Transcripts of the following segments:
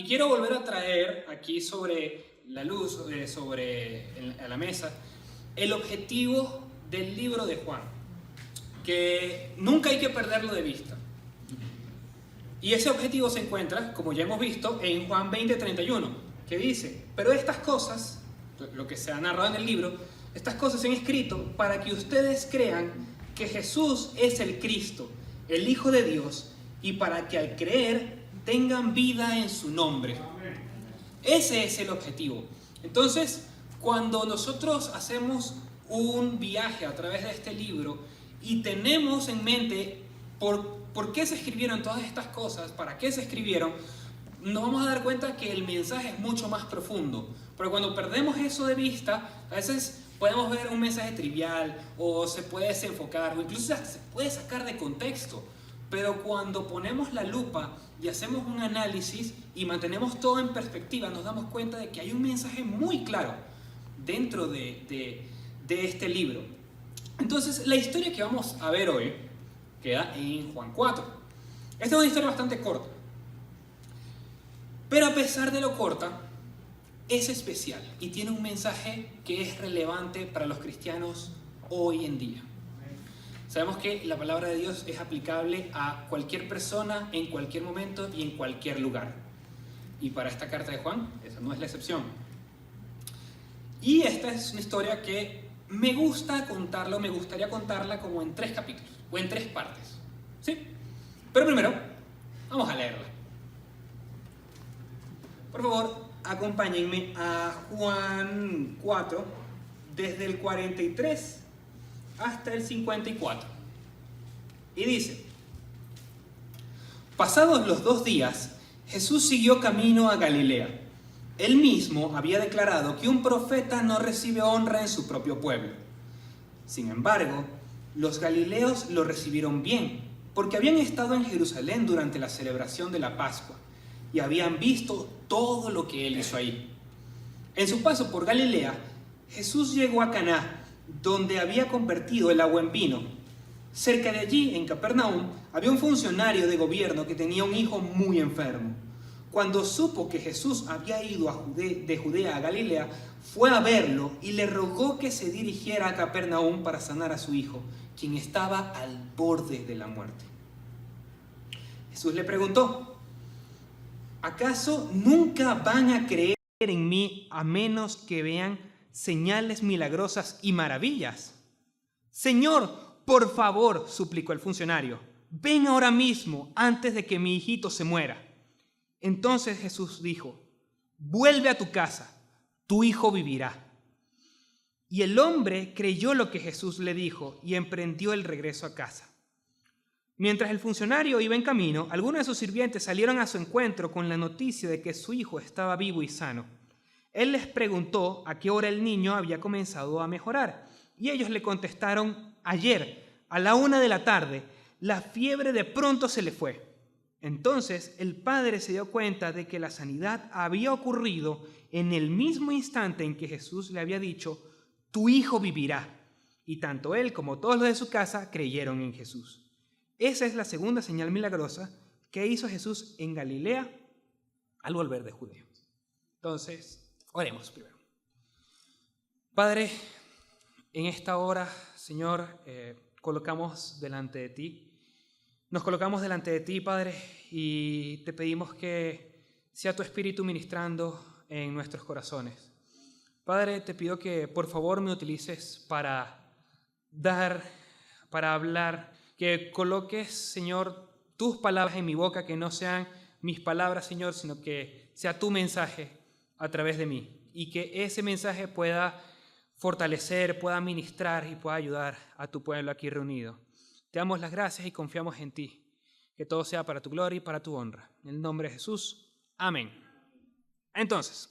Y quiero volver a traer aquí sobre la luz, a la mesa, el objetivo del libro de Juan, que nunca hay que perderlo de vista. Y ese objetivo se encuentra, como ya hemos visto, en Juan 20:31, que dice: pero estas cosas, lo que se ha narrado en el libro, estas cosas se han escrito para que ustedes crean que Jesús es el Cristo, el Hijo de Dios, y para que al creer tengan vida en su nombre. Ese es el objetivo. Entonces, cuando nosotros hacemos un viaje a través de este libro y tenemos en mente por qué se escribieron todas estas cosas, para qué se escribieron, nos vamos a dar cuenta que el mensaje es mucho más profundo. Pero cuando perdemos eso de vista, a veces podemos ver un mensaje trivial o se puede desenfocar o incluso hasta se puede sacar de contexto. Pero cuando ponemos la lupa y hacemos un análisis y mantenemos todo en perspectiva, nos damos cuenta de que hay un mensaje muy claro dentro de este libro. Entonces, la historia que vamos a ver hoy queda en Juan 4. Esta es una historia bastante corta, pero a pesar de lo corta, es especial y tiene un mensaje que es relevante para los cristianos hoy en día. Sabemos que la palabra de Dios es aplicable a cualquier persona, en cualquier momento y en cualquier lugar. Y para esta carta de Juan, esa no es la excepción. Y esta es una historia que me gustaría contarla como en 3 capítulos, o en 3 partes. ¿Sí? Pero primero, vamos a leerla. Por favor, acompáñenme a Juan 4, desde el 43 hasta el 54. Y dice: pasados los 2 días, Jesús siguió camino a Galilea. Él mismo había declarado que un profeta no recibe honra en su propio pueblo. Sin embargo, los galileos lo recibieron bien, porque habían estado en Jerusalén durante la celebración de la Pascua y habían visto todo lo que él hizo ahí. En su paso por Galilea, Jesús llegó a Caná, donde había convertido el agua en vino. Cerca de allí, en Capernaum, había un funcionario de gobierno que tenía un hijo muy enfermo. Cuando supo que Jesús había ido de Judea a Galilea, fue a verlo y le rogó que se dirigiera a Capernaum para sanar a su hijo, quien estaba al borde de la muerte. Jesús le preguntó: ¿acaso nunca van a creer en mí a menos que vean señales milagrosas y maravillas? Señor, por favor, suplicó el funcionario, ven ahora mismo antes de que mi hijito se muera. Entonces Jesús dijo: vuelve a tu casa, tu hijo vivirá. Y el hombre creyó lo que Jesús le dijo y emprendió el regreso a casa. Mientras el funcionario iba en camino, algunos de sus sirvientes salieron a su encuentro con la noticia de que su hijo estaba vivo y sano. Él les preguntó a qué hora el niño había comenzado a mejorar, y ellos le contestaron: ayer, a la 1 de la tarde, la fiebre de pronto se le fue. Entonces el padre se dio cuenta de que la sanidad había ocurrido en el mismo instante en que Jesús le había dicho: tu hijo vivirá. Y tanto él como todos los de su casa creyeron en Jesús. Esa es la segunda señal milagrosa que hizo Jesús en Galilea al volver de Judea. Entonces, oremos primero. Padre, en esta hora, Señor, colocamos delante de ti. Nos colocamos delante de ti, Padre, y te pedimos que sea tu Espíritu ministrando en nuestros corazones. Padre, te pido que por favor me utilices para hablar, que coloques, Señor, tus palabras en mi boca, que no sean mis palabras, Señor, sino que sea tu mensaje a través de mí, y que ese mensaje pueda fortalecer, pueda ministrar y pueda ayudar a tu pueblo aquí reunido. Te damos las gracias y confiamos en ti. Que todo sea para tu gloria y para tu honra. En el nombre de Jesús. Amén. Entonces,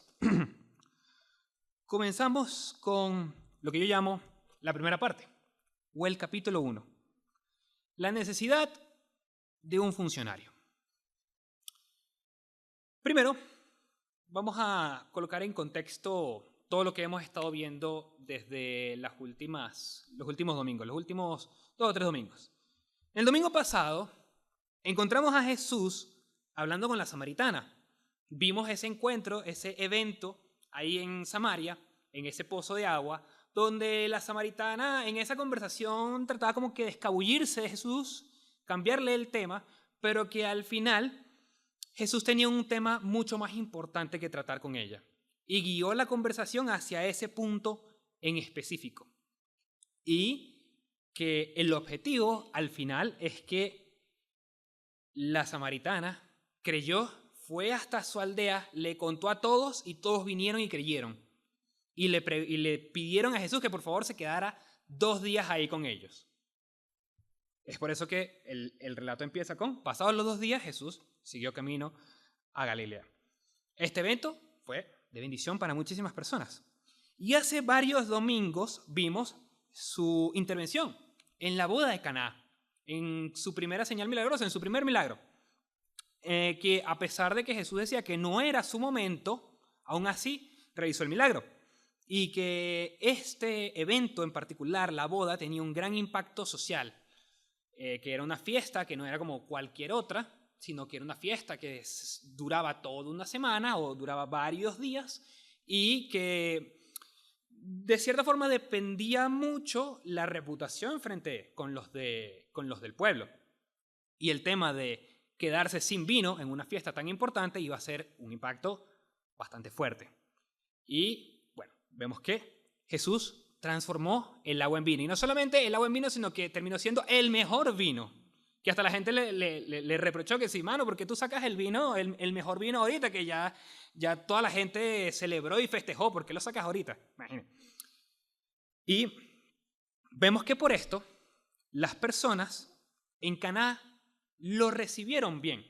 comenzamos con lo que yo llamo la primera parte, o el capítulo 1. La necesidad de un funcionario. Primero, vamos a colocar en contexto todo lo que hemos estado viendo desde los últimos domingos, los últimos 2 o 3 domingos. El domingo pasado encontramos a Jesús hablando con la samaritana. vimos ese encuentro, ese evento ahí en Samaria, en ese pozo de agua, donde la samaritana en esa conversación trataba como que de escabullirse de Jesús, cambiarle el tema, pero que al final Jesús tenía un tema mucho más importante que tratar con ella y guió la conversación hacia ese punto en específico. Y que el objetivo al final es que la samaritana creyó, fue hasta su aldea, le contó a todos y todos vinieron y creyeron. Y le pidieron a Jesús que por favor se quedara 2 días ahí con ellos. Es por eso que el relato empieza con: pasados los 2 días, Jesús siguió camino a Galilea. Este evento fue de bendición para muchísimas personas. Y hace varios domingos vimos su intervención en la boda de Caná, en su primera señal milagrosa, en su primer milagro. Que a pesar de que Jesús decía que no era su momento, aún así realizó el milagro. Y que este evento en particular, la boda, tenía un gran impacto social. Que era una fiesta que no era como cualquier otra, sino que era una fiesta que duraba toda una semana o duraba varios días y que de cierta forma dependía mucho la reputación frente con los del pueblo. Y el tema de quedarse sin vino en una fiesta tan importante iba a ser un impacto bastante fuerte. Y bueno, vemos que Jesús transformó el agua en vino. Y no solamente el agua en vino, sino que terminó siendo el mejor vino. Que hasta la gente le reprochó que sí, mano, porque tú sacas el vino, el mejor vino ahorita, que ya toda la gente celebró y festejó. ¿Por qué lo sacas ahorita? Imagínate. Y vemos que por esto las personas en Caná lo recibieron bien.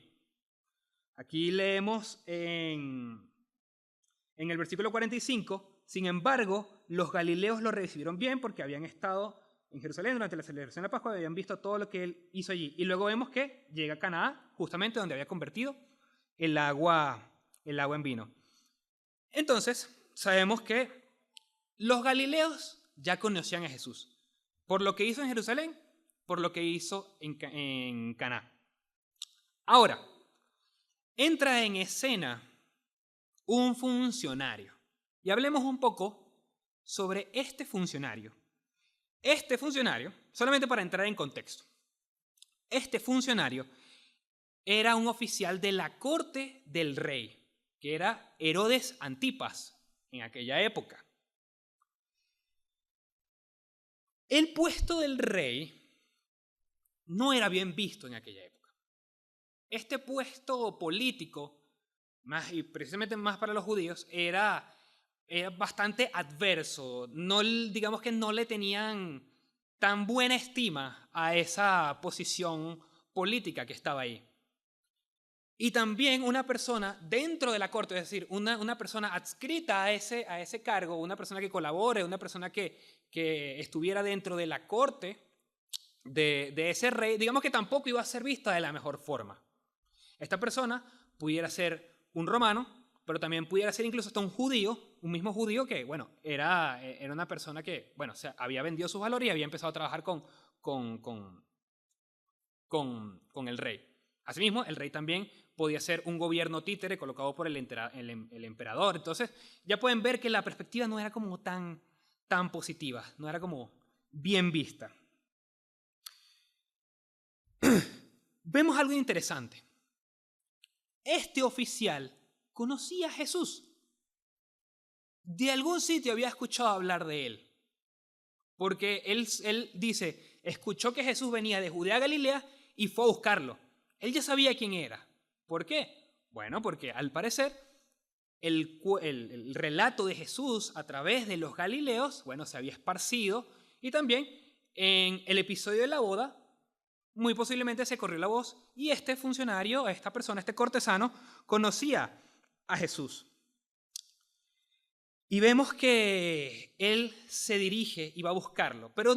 Aquí leemos en el versículo 45, sin embargo, los galileos lo recibieron bien porque habían estado en Jerusalén durante la celebración de la Pascua y habían visto todo lo que él hizo allí. Y luego vemos que llega a Caná, justamente donde había convertido el agua en vino. Entonces, sabemos que los galileos ya conocían a Jesús, por lo que hizo en Jerusalén, por lo que hizo en Caná. Ahora, entra en escena un funcionario. Y hablemos un poco sobre este funcionario. Este funcionario, solamente para entrar en contexto, este funcionario era un oficial de la corte del rey, que era Herodes Antipas en aquella época. El puesto del rey no era bien visto en aquella época. Este puesto político, y precisamente más para los judíos, era bastante adverso. Digamos que no le tenían tan buena estima a esa posición política que estaba ahí. Y también una persona dentro de la corte, es decir, una persona adscrita a ese cargo, una persona que colabore, una persona que estuviera dentro de la corte de ese rey, digamos que tampoco iba a ser vista de la mejor forma. Esta persona pudiera ser un romano, pero también pudiera ser incluso hasta un judío, un mismo judío que, bueno, era una persona que, bueno, o sea, había vendido sus valores y había empezado a trabajar con el rey. Asimismo, el rey también podía ser un gobierno títere colocado por el emperador. Entonces, ya pueden ver que la perspectiva no era como tan positiva, no era como bien vista. Vemos algo interesante. Este oficial conocía a Jesús. De algún sitio había escuchado hablar de él. Porque él dice, escuchó que Jesús venía de Judea a Galilea y fue a buscarlo. Él ya sabía quién era. ¿Por qué? Bueno, porque al parecer el relato de Jesús a través de los galileos, bueno, se había esparcido. Y también en el episodio de la boda, muy posiblemente se corrió la voz y este funcionario, esta persona, este cortesano, conocía a Jesús. Y vemos que él se dirige y va a buscarlo. Pero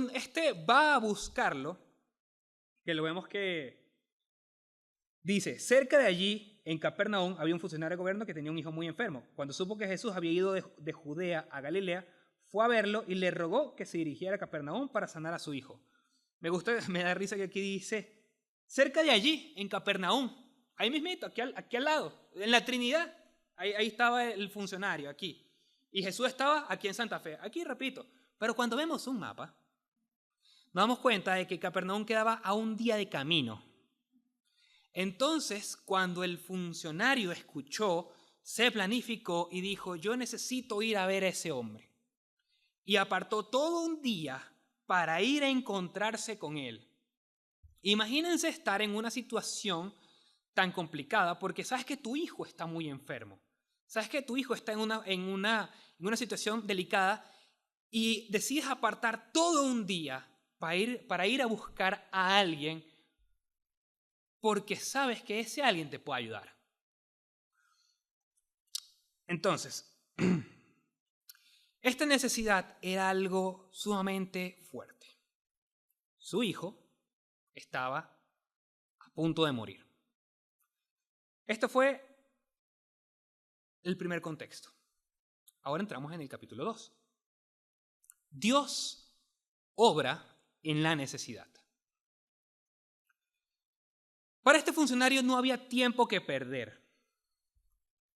va a buscarlo, que lo vemos que dice, cerca de allí, en Capernaum, había un funcionario de gobierno que tenía un hijo muy enfermo. Cuando supo que Jesús había ido de Judea a Galilea, fue a verlo y le rogó que se dirigiera a Capernaum para sanar a su hijo. Me da risa que aquí dice, cerca de allí, en Capernaum, ahí mismito, aquí al lado, en la Trinidad. Ahí estaba el funcionario, aquí. Y Jesús estaba aquí en Santa Fe. Aquí, repito. Pero cuando vemos un mapa, nos damos cuenta de que Capernaum quedaba a un día de camino. Entonces, cuando el funcionario escuchó, se planificó y dijo, yo necesito ir a ver a ese hombre. Y apartó todo un día para ir a encontrarse con él. Imagínense estar en una situación tan complicada porque sabes que tu hijo está muy enfermo. Sabes que tu hijo está en una situación delicada y decides apartar todo un día para ir a buscar a alguien porque sabes que ese alguien te puede ayudar. Entonces, esta necesidad era algo sumamente fuerte. Su hijo estaba a punto de morir. Esto fue el primer contexto. Ahora entramos en el capítulo 2. Dios obra en la necesidad. Para este funcionario no había tiempo que perder.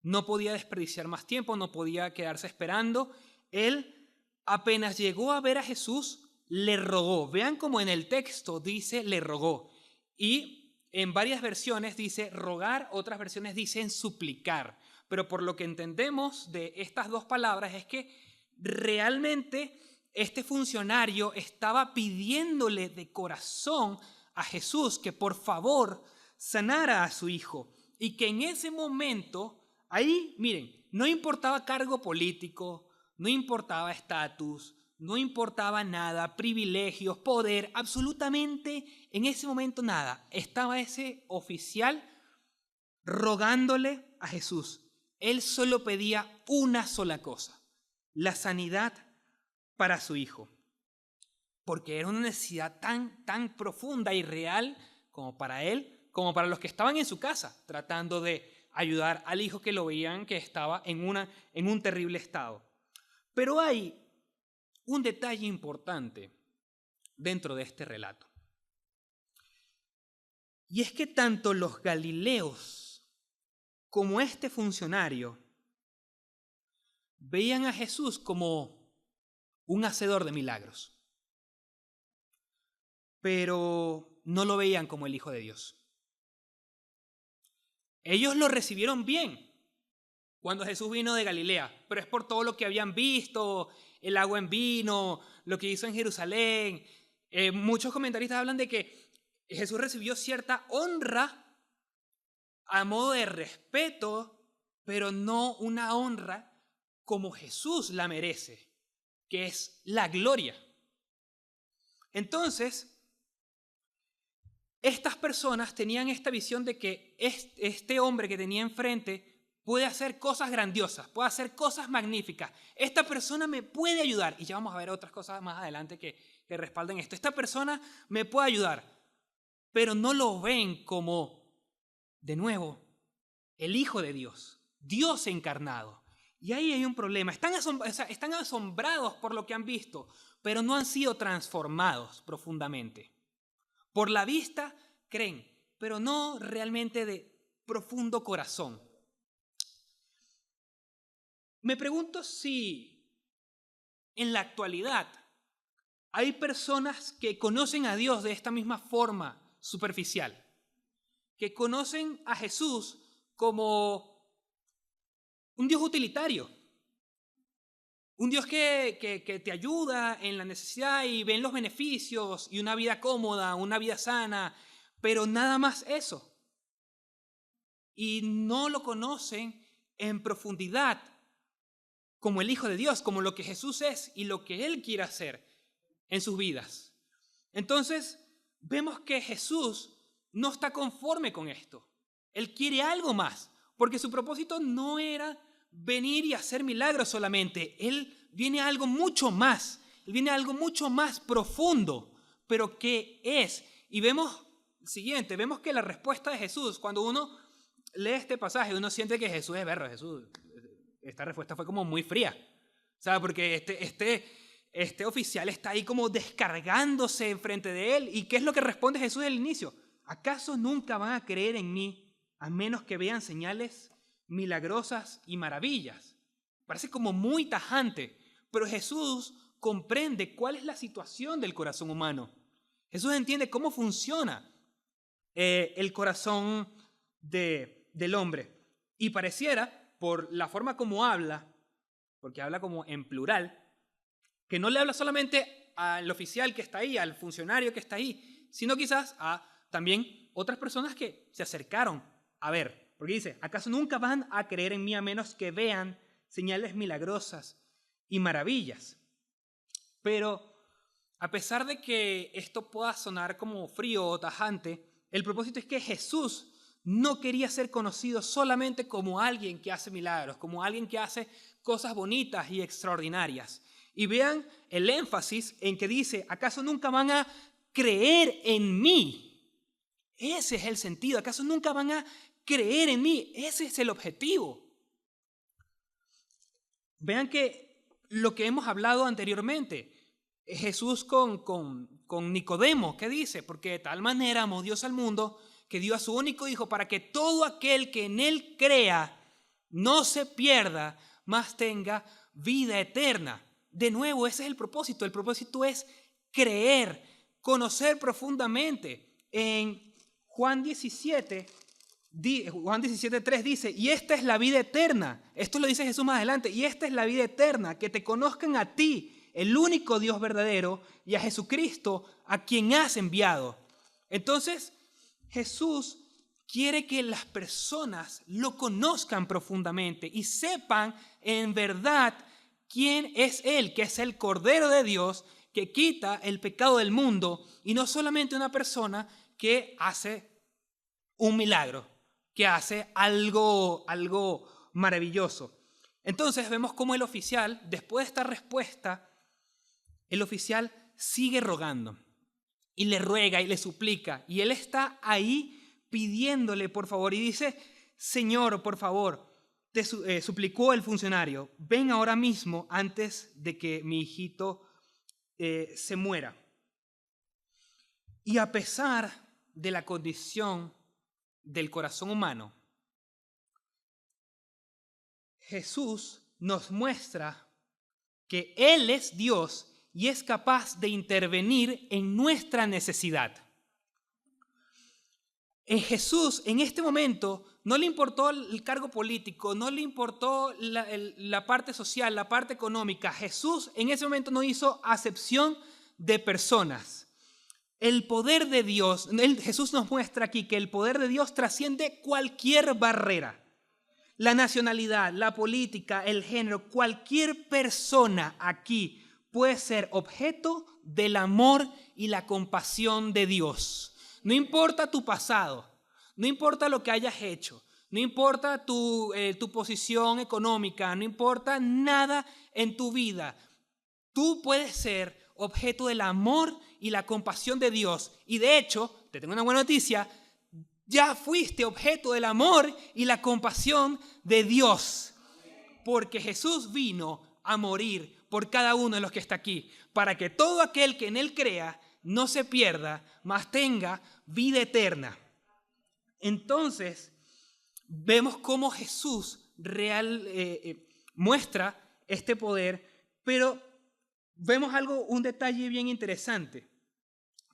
No podía desperdiciar más tiempo, no podía quedarse esperando. Él apenas llegó a ver a Jesús, le rogó. Vean cómo en el texto dice le rogó. Y en varias versiones dice rogar, otras versiones dicen suplicar. Pero por lo que entendemos de estas dos palabras es que realmente este funcionario estaba pidiéndole de corazón a Jesús que por favor sanara a su hijo. Y que en ese momento, ahí, miren, no importaba cargo político, no importaba estatus, no importaba nada, privilegios, poder, absolutamente en ese momento nada. Estaba ese oficial rogándole a Jesús. Él solo pedía una sola cosa, la sanidad para su hijo. Porque era una necesidad tan profunda y real como para él, como para los que estaban en su casa, tratando de ayudar al hijo que lo veían que estaba en un terrible estado. Pero hay un detalle importante dentro de este relato. Y es que tanto los galileos como este funcionario veían a Jesús como un hacedor de milagros, pero no lo veían como el Hijo de Dios. Ellos lo recibieron bien cuando Jesús vino de Galilea, pero es por todo lo que habían visto, el agua en vino, lo que hizo en Jerusalén. Muchos comentaristas hablan de que Jesús recibió cierta honra a modo de respeto, pero no una honra como Jesús la merece, que es la gloria. Entonces, estas personas tenían esta visión de que este hombre que tenía enfrente puede hacer cosas grandiosas, puede hacer cosas magníficas. Esta persona me puede ayudar. Y ya vamos a ver otras cosas más adelante que respalden esto. Esta persona me puede ayudar, pero no lo ven como, de nuevo, el Hijo de Dios, Dios encarnado. Y ahí hay un problema. Están asombrados por lo que han visto, pero no han sido transformados profundamente. Por la vista creen, pero no realmente de profundo corazón. Me pregunto si en la actualidad hay personas que conocen a Dios de esta misma forma superficial, que conocen a Jesús como un Dios utilitario, un Dios que te ayuda en la necesidad y ven los beneficios y una vida cómoda, una vida sana, pero nada más eso. Y no lo conocen en profundidad como el Hijo de Dios, como lo que Jesús es y lo que Él quiere hacer en sus vidas. Entonces, vemos que Jesús no está conforme con esto. Él quiere algo más, porque su propósito no era venir y hacer milagros solamente. Él viene a algo mucho más. Él viene a algo mucho más profundo. Pero ¿qué es? Y vemos el siguiente, vemos que la respuesta de Jesús, cuando uno lee este pasaje, uno siente que Jesús es berro. Esta respuesta fue como muy fría. ¿Sabe? Porque este oficial está ahí como descargándose enfrente de él. ¿Y qué es lo que responde Jesús al inicio? ¿Acaso nunca van a creer en mí a menos que vean señales milagrosas y maravillas. Parece como muy tajante, pero Jesús comprende cuál es la situación del corazón humano. Jesús entiende cómo funciona el corazón del hombre. Y pareciera, por la forma como habla, porque habla como en plural, que no le habla solamente al oficial que está ahí, al funcionario que está ahí, sino quizás a también otras personas que se acercaron a ver. Porque dice, ¿acaso nunca van a creer en mí a menos que vean señales milagrosas y maravillas? Pero a pesar de que esto pueda sonar como frío o tajante, el propósito es que Jesús no quería ser conocido solamente como alguien que hace milagros, como alguien que hace cosas bonitas y extraordinarias. Y vean el énfasis en que dice, ¿acaso nunca van a creer en mí? Ese es el sentido. ¿Acaso nunca van a creer en mí? Ese es el objetivo. Vean que lo que hemos hablado anteriormente, Jesús con Nicodemo, ¿qué dice? Porque de tal manera amó Dios al mundo que dio a su único Hijo para que todo aquel que en Él crea no se pierda, mas tenga vida eterna. De nuevo, ese es el propósito. El propósito es creer, conocer profundamente. En Juan 17:3 dice, y esta es la vida eterna. Esto lo dice Jesús más adelante. Y esta es la vida eterna, que te conozcan a ti, el único Dios verdadero, y a Jesucristo, a quien has enviado. Entonces, Jesús quiere que las personas lo conozcan profundamente y sepan en verdad quién es Él, que es el Cordero de Dios, que quita el pecado del mundo, y no solamente una persona que hace un milagro, que hace algo maravilloso. Entonces vemos cómo el oficial, después de esta respuesta, el oficial sigue rogando y le ruega y le suplica, y él está ahí pidiéndole por favor y dice, Señor, por favor, te suplicó el funcionario, ven ahora mismo antes de que mi hijito se muera. Y a pesar de la condición del corazón humano, Jesús nos muestra que Él es Dios y es capaz de intervenir en nuestra necesidad. Jesús en este momento no le importó el cargo político, no le importó la parte social, la parte económica. Jesús en ese momento no hizo acepción de personas. El poder de Dios, Jesús nos muestra aquí que el poder de Dios trasciende cualquier barrera. La nacionalidad, la política, el género, cualquier persona aquí puede ser objeto del amor y la compasión de Dios. No importa tu pasado, no importa lo que hayas hecho, no importa tu posición económica, no importa nada en tu vida. Tú puedes ser objeto del amor y la compasión de Dios. Y de hecho, te tengo una buena noticia, ya fuiste objeto del amor y la compasión de Dios. Porque Jesús vino a morir por cada uno de los que está aquí, para que todo aquel que en Él crea no se pierda, mas tenga vida eterna. Entonces, vemos cómo Jesús muestra este poder, pero vemos un detalle bien interesante,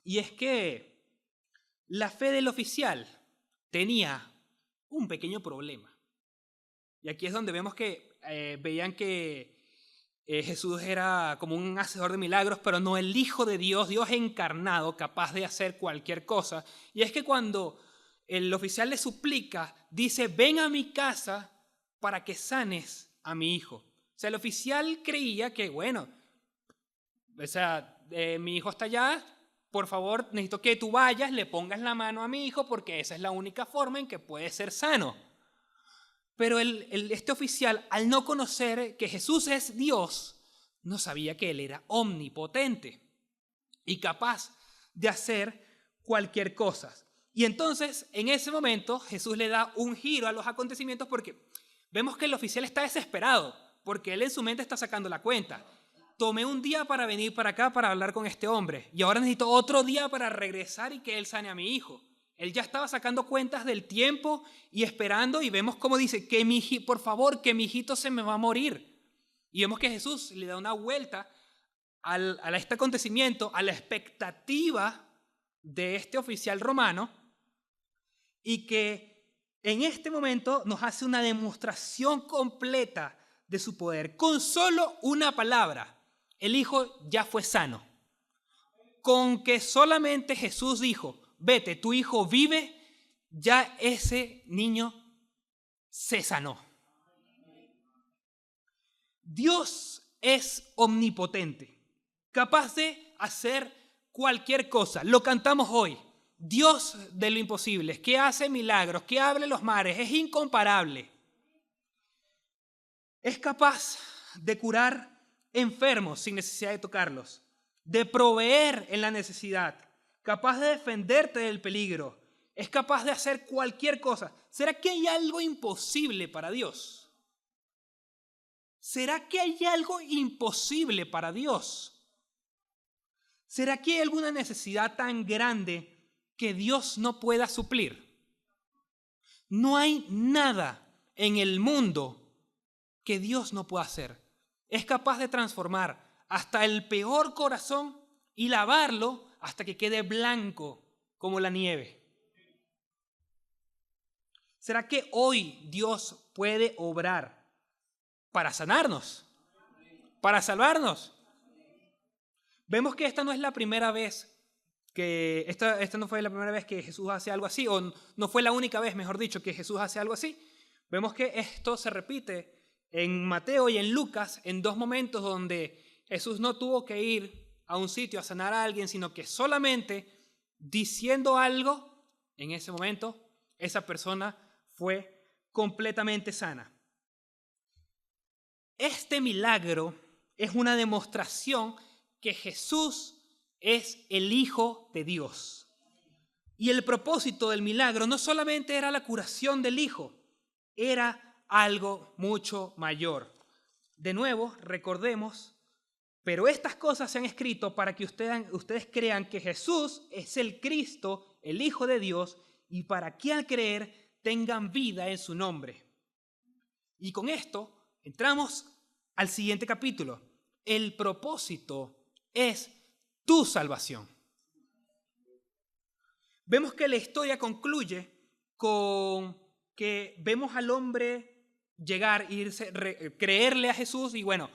y es que la fe del oficial tenía un pequeño problema. Y aquí es donde vemos que veían que Jesús era como un hacedor de milagros, pero no el Hijo de Dios, Dios encarnado, capaz de hacer cualquier cosa. Y es que cuando el oficial le suplica, dice, ven a mi casa para que sanes a mi hijo. O sea, el oficial creía que, bueno, mi hijo está allá, por favor, necesito que tú vayas, le pongas la mano a mi hijo porque esa es la única forma en que puede ser sano. Pero este oficial, al no conocer que Jesús es Dios, no sabía que Él era omnipotente y capaz de hacer cualquier cosa. Y entonces, en ese momento, Jesús le da un giro a los acontecimientos porque vemos que el oficial está desesperado, porque él en su mente está sacando la cuenta. Tomé un día para venir para acá para hablar con este hombre y ahora necesito otro día para regresar y que él sane a mi hijo. Él ya estaba sacando cuentas del tiempo y esperando, y vemos cómo dice, por favor, que mi hijito se me va a morir. Y vemos que Jesús le da una vuelta a este acontecimiento, a la expectativa de este oficial romano, y que en este momento nos hace una demostración completa de su poder. Con solo una palabra, el hijo ya fue sano. Con que solamente Jesús dijo, vete, tu hijo vive, ya ese niño se sanó. Dios es omnipotente, capaz de hacer cualquier cosa. Lo cantamos hoy. Dios de lo imposible, que hace milagros, que abre los mares, es incomparable. Es capaz de curar enfermos sin necesidad de tocarlos, de proveer en la necesidad, capaz de defenderte del peligro, es capaz de hacer cualquier cosa. ¿Será que hay algo imposible para Dios? ¿Será que hay algo imposible para Dios? ¿Será que hay alguna necesidad tan grande que Dios no pueda suplir? No hay nada en el mundo que Dios no pueda hacer. Es capaz de transformar hasta el peor corazón y lavarlo hasta que quede blanco como la nieve. ¿Será que hoy Dios puede obrar para sanarnos, para salvarnos? Vemos que esta no es la primera vez que esta no fue la primera vez que Jesús hace algo así, o no fue la única vez, mejor dicho, que Jesús hace algo así. Vemos que esto se repite en Mateo y en Lucas en dos momentos donde Jesús no tuvo que ir a un sitio a sanar a alguien, sino que solamente diciendo algo, en ese momento, esa persona fue completamente sana. Este milagro es una demostración que Jesús es el Hijo de Dios. Y el propósito del milagro no solamente era la curación del Hijo, era algo mucho mayor. De nuevo, recordemos, pero estas cosas se han escrito para que ustedes crean que Jesús es el Cristo, el Hijo de Dios, y para que al creer tengan vida en su nombre. Y con esto entramos al siguiente capítulo. El propósito es tu salvación. Vemos que la historia concluye con que vemos al hombre llegar, irse, creerle a Jesús y bueno,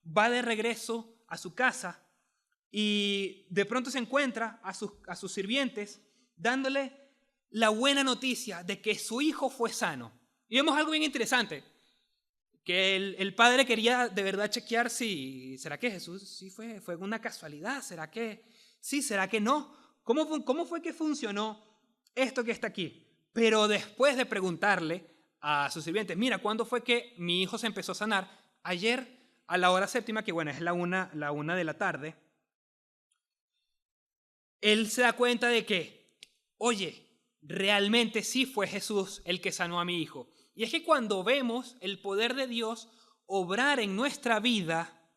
va de regreso a su casa y de pronto se encuentra a sus sirvientes dándole la buena noticia de que su hijo fue sano. Y vemos algo bien interesante, que el padre quería de verdad chequear si, ¿será que Jesús sí fue una casualidad? ¿Será que sí? ¿Será que no? ¿Cómo fue que funcionó esto que está aquí? Pero después de preguntarle a sus sirvientes, mira, ¿cuándo fue que mi hijo se empezó a sanar? Ayer a la hora séptima, que bueno, es la una de la tarde, él se da cuenta de que, oye, realmente sí fue Jesús el que sanó a mi hijo. Y es que cuando vemos el poder de Dios obrar en nuestra vida,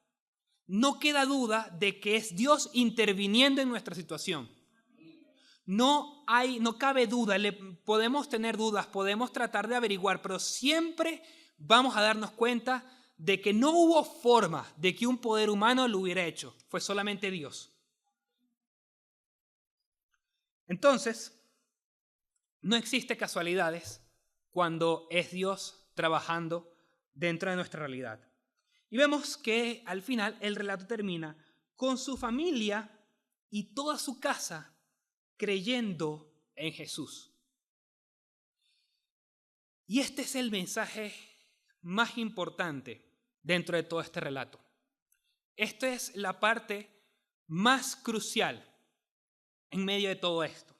no queda duda de que es Dios interviniendo en nuestra situación. No cabe duda, podemos tener dudas, podemos tratar de averiguar, pero siempre vamos a darnos cuenta de que no hubo forma de que un poder humano lo hubiera hecho, fue solamente Dios. Entonces, no existe casualidades cuando es Dios trabajando dentro de nuestra realidad. Y vemos que al final el relato termina con su familia y toda su casa creyendo en Jesús. Y este es el mensaje más importante dentro de todo este relato. Esta es la parte más crucial en medio de todo esto.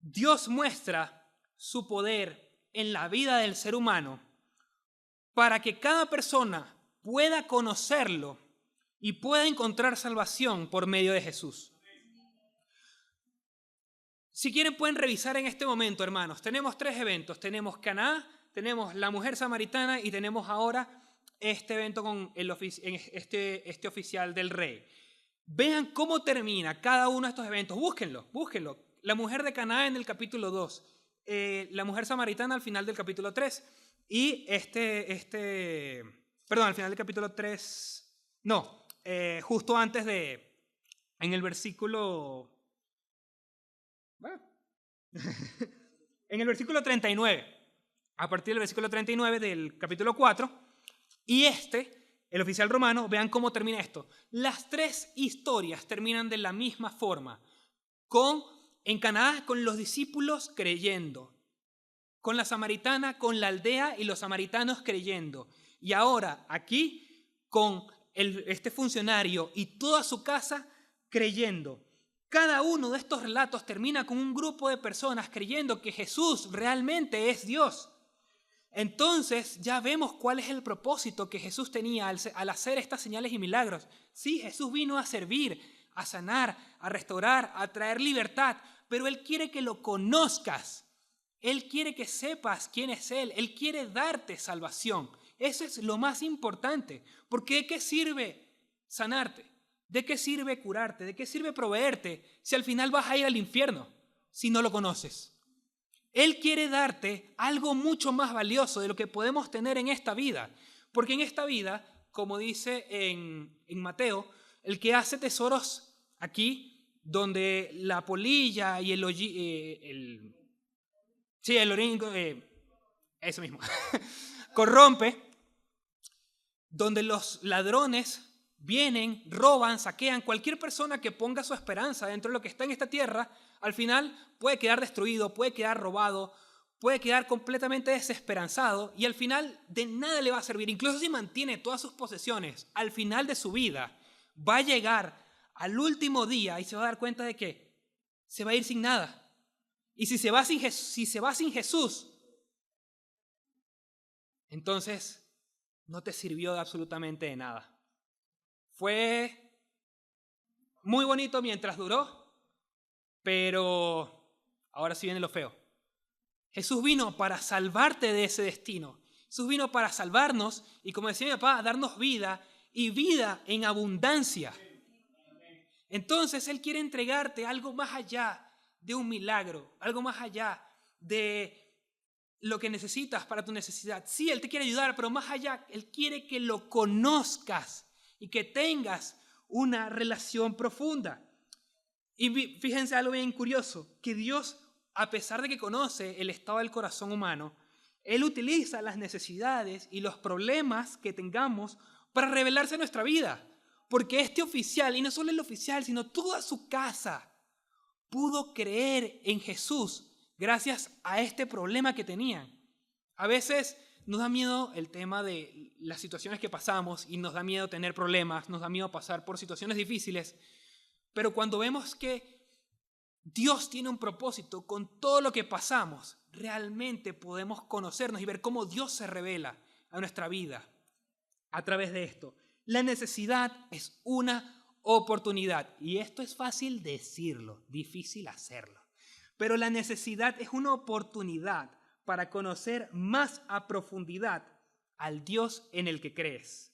Dios muestra su poder en la vida del ser humano para que cada persona pueda conocerlo y pueda encontrar salvación por medio de Jesús. Si quieren pueden revisar en este momento, hermanos. Tenemos 3 eventos. Tenemos Caná, tenemos la mujer samaritana y tenemos ahora este evento con este oficial del rey. Vean cómo termina cada uno de estos eventos. Búsquenlo. la mujer de Canaán en el capítulo 2, la mujer samaritana al final del capítulo 3 y al final del capítulo 3, no, justo antes en el versículo, bueno, en el versículo 39, a partir del versículo 39 del capítulo 4, y el oficial romano, vean cómo termina esto. Las tres historias terminan de la misma forma, en Canaán con los discípulos creyendo, con la samaritana, con la aldea y los samaritanos creyendo, y ahora aquí con este funcionario y toda su casa creyendo. Cada uno de estos relatos termina con un grupo de personas creyendo que Jesús realmente es Dios. Entonces ya vemos cuál es el propósito que Jesús tenía al hacer estas señales y milagros. Sí, Jesús vino a servir, a sanar, a restaurar, a traer libertad, pero Él quiere que lo conozcas. Él quiere que sepas quién es Él. Él quiere darte salvación. Eso es lo más importante. Porque ¿de qué sirve sanarte? ¿De qué sirve curarte? ¿De qué sirve proveerte si al final vas a ir al infierno si no lo conoces? Él quiere darte algo mucho más valioso de lo que podemos tener en esta vida. Porque en esta vida, como dice en Mateo, el que hace tesoros aquí, donde la polilla y el orín, eso mismo, corrompe, donde los ladrones vienen, roban, saquean, cualquier persona que ponga su esperanza dentro de lo que está en esta tierra, al final puede quedar destruido, puede quedar robado, puede quedar completamente desesperanzado y al final de nada le va a servir. Incluso si mantiene todas sus posesiones, al final de su vida va a llegar al último día y se va a dar cuenta de que se va a ir sin nada. Y si se va sin Jesús, entonces no te sirvió de absolutamente de nada. Fue muy bonito mientras duró, pero ahora sí viene lo feo. Jesús vino para salvarte de ese destino. Jesús vino para salvarnos y, como decía mi papá, darnos vida y vida en abundancia. Entonces Él quiere entregarte algo más allá de un milagro, algo más allá de lo que necesitas para tu necesidad. Sí, Él te quiere ayudar, pero más allá, Él quiere que lo conozcas y que tengas una relación profunda. Y fíjense algo bien curioso, que Dios, a pesar de que conoce el estado del corazón humano, Él utiliza las necesidades y los problemas que tengamos para revelarse en nuestra vida. Porque este oficial, y no solo el oficial, sino toda su casa, pudo creer en Jesús gracias a este problema que tenían. A veces nos da miedo el tema de las situaciones que pasamos y nos da miedo tener problemas, nos da miedo pasar por situaciones difíciles, pero cuando vemos que Dios tiene un propósito con todo lo que pasamos, realmente podemos conocernos y ver cómo Dios se revela a nuestra vida a través de esto. La necesidad es una oportunidad y esto es fácil decirlo, difícil hacerlo, pero la necesidad es una oportunidad para conocer más a profundidad al Dios en el que crees.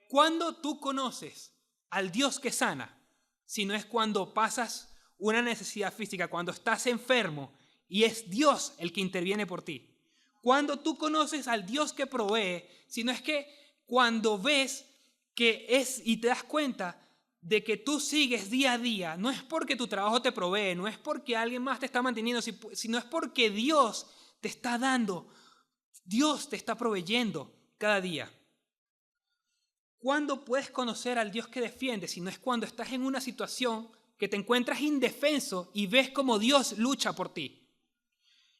¿Cuándo tú conoces al Dios que sana? Si no es cuando pasas una necesidad física, cuando estás enfermo y es Dios el que interviene por ti. Cuando tú conoces al Dios que provee, si no es que cuando ves que es y te das cuenta de que tú sigues día a día, no es porque tu trabajo te provee, no es porque alguien más te está manteniendo, sino es porque Dios te está dando, Dios te está proveyendo cada día. ¿Cuándo puedes conocer al Dios que defiende? Si no es cuando estás en una situación que te encuentras indefenso y ves cómo Dios lucha por ti.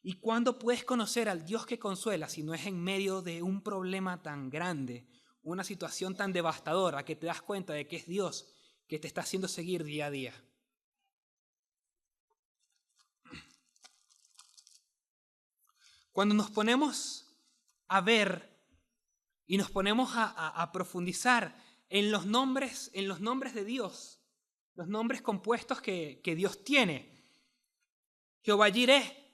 ¿Y cuándo puedes conocer al Dios que consuela? Si no es en medio de un problema tan grande, una situación tan devastadora que te das cuenta de que es Dios que te está haciendo seguir día a día. Cuando nos ponemos a ver y nos ponemos a profundizar en los nombres de Dios, los nombres compuestos que Dios tiene. Jehová Jireh,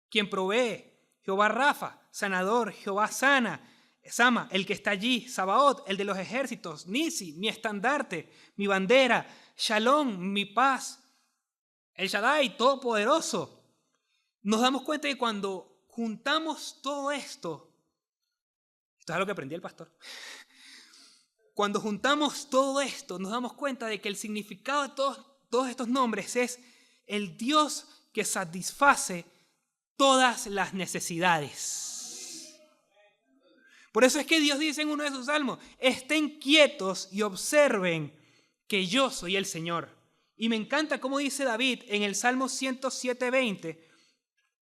quien provee. Jehová Rafa, sanador. Jehová Sama, el que está allí. Sabaoth, el de los ejércitos. Nisi, mi estandarte, mi bandera. Shalom, mi paz. El Shaddai, todopoderoso. Nos damos cuenta que cuando juntamos todo esto es algo que aprendí el pastor. Cuando juntamos todo esto, nos damos cuenta de que el significado de todos estos nombres es el Dios que satisface todas las necesidades. Por eso es que Dios dice en uno de sus salmos, estén quietos y observen que yo soy el Señor. Y me encanta cómo dice David en el Salmo 107:20,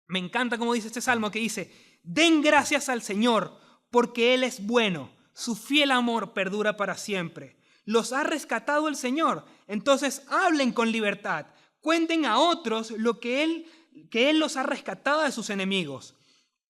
me encanta cómo dice este salmo que dice, den gracias al Señor porque Él es bueno, su fiel amor perdura para siempre. Los ha rescatado el Señor, entonces hablen con libertad, cuenten a otros lo que Él los ha rescatado de sus enemigos.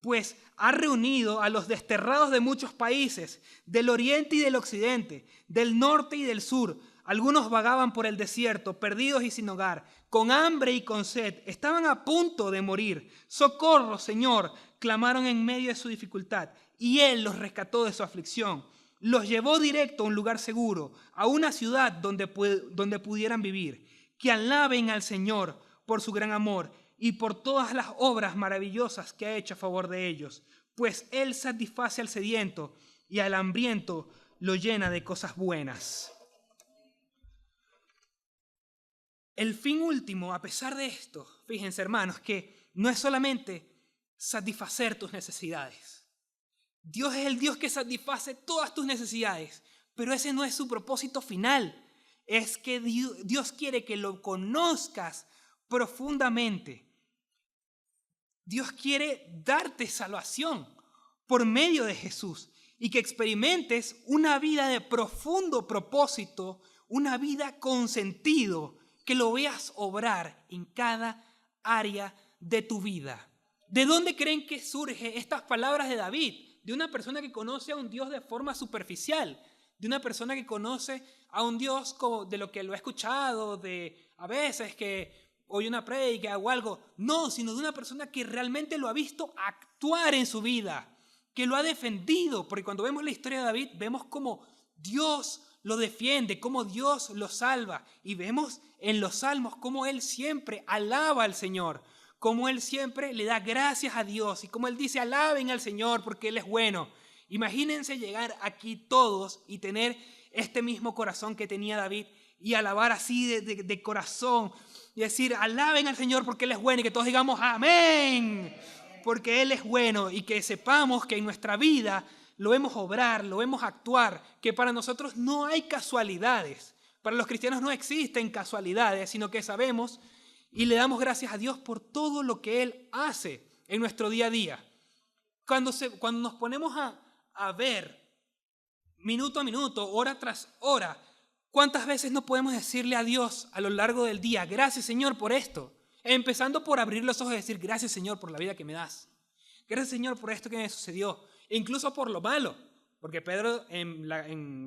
Pues ha reunido a los desterrados de muchos países, del oriente y del occidente, del norte y del sur. Algunos vagaban por el desierto, perdidos y sin hogar, con hambre y con sed. Estaban a punto de morir. ¡Socorro, Señor!, clamaron en medio de su dificultad, y Él los rescató de su aflicción. Los llevó directo a un lugar seguro, a una ciudad donde pudieran vivir. Que alaben al Señor por su gran amor y por todas las obras maravillosas que ha hecho a favor de ellos, pues Él satisface al sediento y al hambriento lo llena de cosas buenas. El fin último, a pesar de esto, fíjense hermanos, que no es solamente satisfacer tus necesidades. Dios es el Dios que satisface todas tus necesidades, pero ese no es su propósito final. Es que Dios quiere que lo conozcas profundamente. Dios quiere darte salvación por medio de Jesús y que experimentes una vida de profundo propósito, una vida con sentido, que lo veas obrar en cada área de tu vida. ¿De dónde creen que surgen estas palabras de David? De una persona que conoce a un Dios de forma superficial, de una persona que conoce a un Dios de lo que lo ha escuchado, de a veces que oye una prédica o algo. No, sino de una persona que realmente lo ha visto actuar en su vida, que lo ha defendido. Porque cuando vemos la historia de David, vemos cómo Dios lo defiende, cómo Dios lo salva. Y vemos en los salmos cómo Él siempre alaba al Señor, cómo Él siempre le da gracias a Dios y cómo Él dice, alaben al Señor porque Él es bueno. Imagínense llegar aquí todos y tener este mismo corazón que tenía David y alabar así de corazón y decir, alaben al Señor porque Él es bueno y que todos digamos, amén, porque Él es bueno y que sepamos que en nuestra vida lo vemos obrar, lo vemos actuar, que para nosotros no hay casualidades. Para los cristianos no existen casualidades, sino que sabemos y le damos gracias a Dios por todo lo que Él hace en nuestro día a día. Cuando nos ponemos a ver minuto a minuto, hora tras hora, ¿cuántas veces no podemos decirle a Dios a lo largo del día, gracias Señor por esto? Empezando por abrir los ojos y decir, gracias Señor por la vida que me das. Gracias Señor por esto que me sucedió. E incluso por lo malo. Porque Pedro, en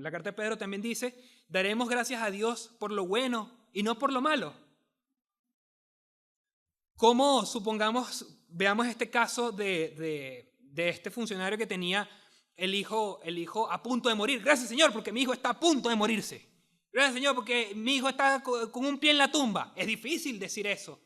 la carta de Pedro también dice, daremos gracias a Dios por lo bueno y no por lo malo. Como supongamos, veamos este caso de este funcionario que tenía el hijo a punto de morir. Gracias Señor porque mi hijo está a punto de morirse. Gracias Señor porque mi hijo está con un pie en la tumba. Es difícil decir eso.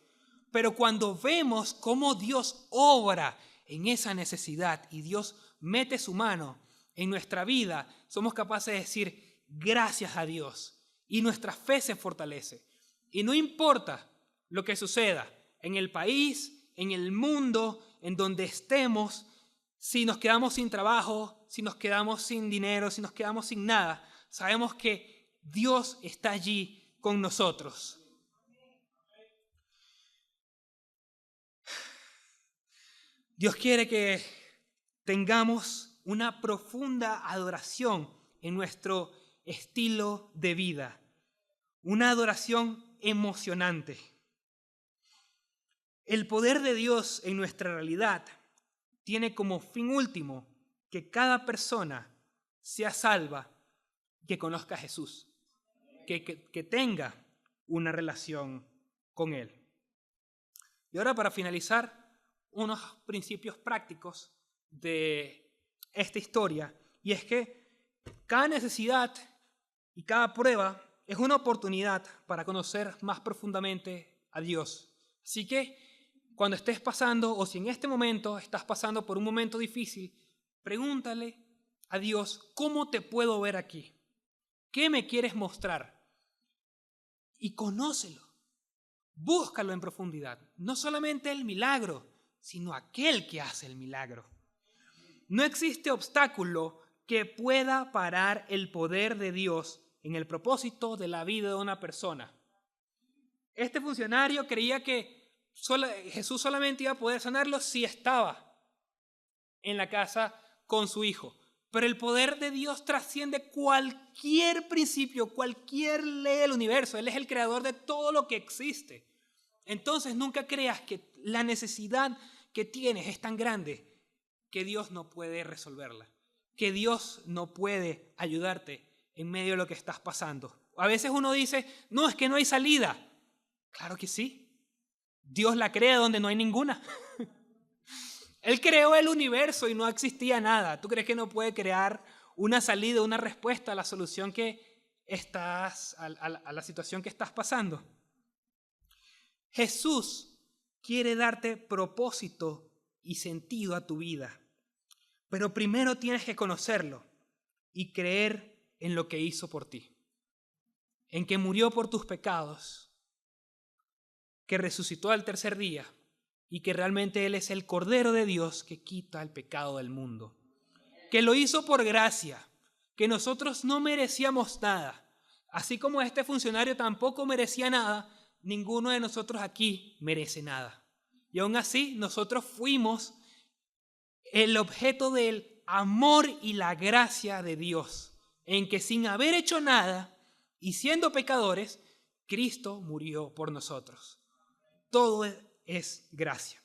Pero cuando vemos cómo Dios obra en esa necesidad y Dios mete su mano en nuestra vida, somos capaces de decir gracias a Dios y nuestra fe se fortalece. Y no importa lo que suceda en el país, en el mundo, en donde estemos, si nos quedamos sin trabajo, si nos quedamos sin dinero, si nos quedamos sin nada, sabemos que Dios está allí con nosotros. Dios quiere que tengamos una profunda adoración en nuestro estilo de vida, una adoración emocionante. El poder de Dios en nuestra realidad tiene como fin último que cada persona sea salva, que conozca a Jesús, que tenga una relación con Él. Y ahora para finalizar, unos principios prácticos de esta historia, y es que cada necesidad y cada prueba es una oportunidad para conocer más profundamente a Dios. Así que cuando estés pasando, o si en este momento estás pasando por un momento difícil, pregúntale a Dios, ¿cómo te puedo ver aquí? ¿Qué me quieres mostrar? Y conócelo, búscalo en profundidad. No solamente el milagro, sino aquel que hace el milagro. No existe obstáculo que pueda parar el poder de Dios en el propósito de la vida de una persona. Este funcionario creía que Jesús solamente iba a poder sanarlo si estaba en la casa con su hijo. Pero el poder de Dios trasciende cualquier principio, cualquier ley del universo. Él es el creador de todo lo que existe. Entonces nunca creas que la necesidad que tienes es tan grande que Dios no puede resolverla, que Dios no puede ayudarte en medio de lo que estás pasando. A veces uno dice, no, es que no hay salida. Claro que sí. Dios la crea donde no hay ninguna. Él creó el universo y no existía nada. ¿Tú crees que no puede crear una salida, una respuesta a la solución a la situación que estás pasando? Jesús quiere darte propósito y sentido a tu vida. Pero primero tienes que conocerlo y creer en lo que hizo por ti. En que murió por tus pecados, que resucitó al tercer día y que realmente Él es el Cordero de Dios que quita el pecado del mundo. Que lo hizo por gracia, que nosotros no merecíamos nada. Así como este funcionario tampoco merecía nada, ninguno de nosotros aquí merece nada. Y aún así nosotros fuimos el objeto del amor y la gracia de Dios, en que sin haber hecho nada y siendo pecadores, Cristo murió por nosotros. Todo es gracia.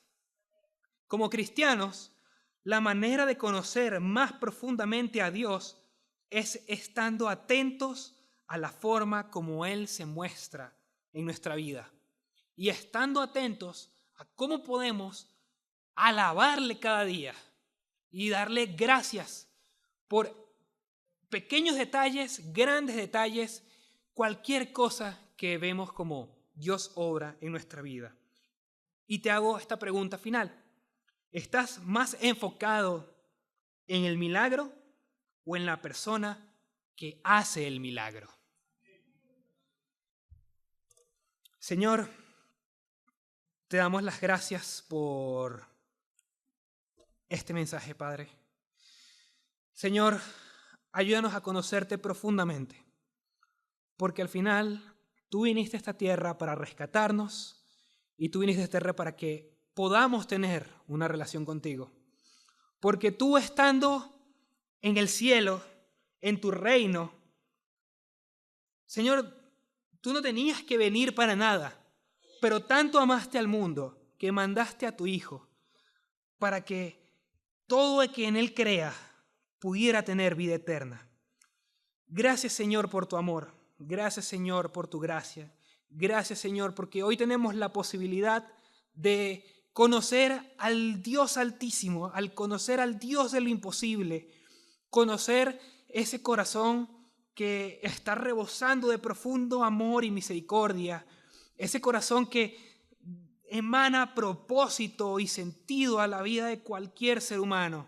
Como cristianos, la manera de conocer más profundamente a Dios es estando atentos a la forma como Él se muestra en nuestra vida y estando atentos a cómo podemos alabarle cada día y darle gracias por pequeños detalles, grandes detalles, cualquier cosa que vemos como Dios obra en nuestra vida. Y te hago esta pregunta final. ¿Estás más enfocado en el milagro o en la persona que hace el milagro? Señor, te damos las gracias por este mensaje, Padre. Señor, ayúdanos a conocerte profundamente, porque al final tú viniste a esta tierra para rescatarnos y tú viniste a esta tierra para que podamos tener una relación contigo. Porque tú estando en el cielo, en tu reino, Señor, tú no tenías que venir para nada, pero tanto amaste al mundo que mandaste a tu Hijo para que todo el que en Él crea pudiera tener vida eterna. Gracias, Señor, por tu amor. Gracias, Señor, por tu gracia. Gracias, Señor, porque hoy tenemos la posibilidad de conocer al Dios Altísimo, al conocer al Dios de lo imposible, conocer ese corazón que está rebosando de profundo amor y misericordia, ese corazón que emana propósito y sentido a la vida de cualquier ser humano.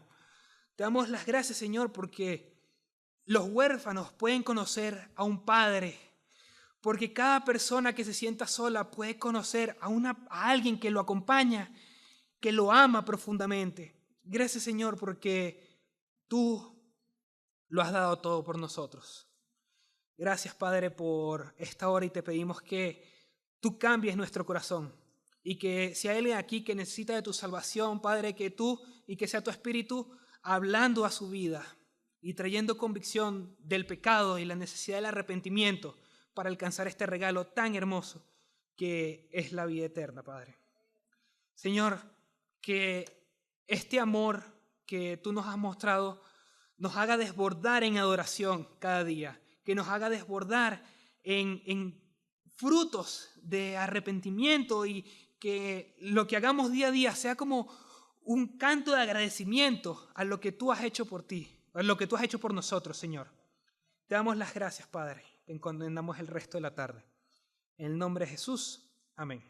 Te damos las gracias, Señor, porque los huérfanos pueden conocer a un Padre, porque cada persona que se sienta sola puede conocer a alguien que lo acompaña, que lo ama profundamente. Gracias, Señor, porque tú lo has dado todo por nosotros. Gracias, Padre, por esta hora y te pedimos que tú cambies nuestro corazón y que si hay alguien aquí que necesita de tu salvación, Padre, que tú y que sea tu Espíritu hablando a su vida y trayendo convicción del pecado y la necesidad del arrepentimiento para alcanzar este regalo tan hermoso que es la vida eterna, Padre. Señor, que este amor que tú nos has mostrado nos haga desbordar en adoración cada día, que nos haga desbordar en frutos de arrepentimiento y que lo que hagamos día a día sea como un canto de agradecimiento a lo que tú has hecho por ti, a lo que tú has hecho por nosotros, Señor. Te damos las gracias, Padre. Te encomendamos el resto de la tarde. En el nombre de Jesús. Amén.